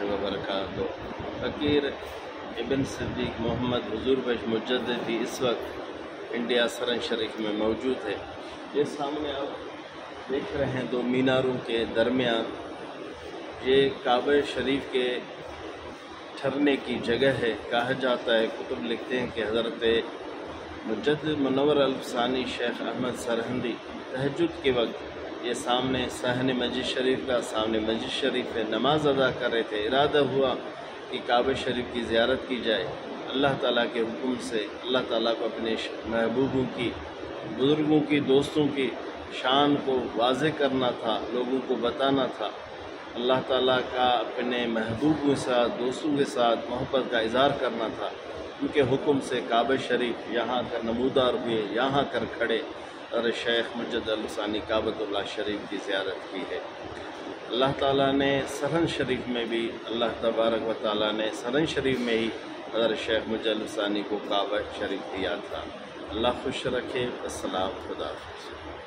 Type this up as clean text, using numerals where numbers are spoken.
वबरकातुहू। फ़कीर इब्न सिद्दीक़ मोहम्मद हुज़ूर बख्श मुजद्दिद भी इस वक्त इंडिया सरन शरीफ में मौजूद है। ये सामने आप देख रहे हैं दो मीनारों के दरमियान ये काबा शरीफ के ठहरने की जगह है। कहा जाता है, कुतुब लिखते हैं कि हज़रत मुजद्दिद मुनव्वर अल-अफ़सानी शेख अहमद सरहिंदी तहज्जुद के वक्त ये सामने सहन मस्जिद शरीफ का सामने मस्जिद शरीफ में नमाज अदा कर रहे थे। इरादा हुआ कि काबा शरीफ की ज़ियारत की जाए। अल्लाह ताला के हुक्म से अल्लाह ताला को अपने महबूबों की, बुज़ुर्गों की, दोस्तों की शान को वाज़े करना था, लोगों को बताना था। अल्लाह ताला का अपने महबूबों के साथ, दोस्तों के साथ मोहब्बत का इज़हार करना था। उनके हुक्म से काबा शरीफ यहाँ कर नमूदार हुए, यहाँ कर खड़े और शेख मुजद्दिद अल-अफ़सानी काबतुल्लाह शरीफ की ज़ियारत की है। अल्लाह ताला ने सरन शरीफ में भी अल्लाह तबारक व तआला ने सरन शरीफ में ही हज़रत शेख मुजद्दिद अल-अफ़सानी को काबा शरीफ दिया था। अल्लाह खुश रखे। अस्सलाम, खुदा हाफ़िज़।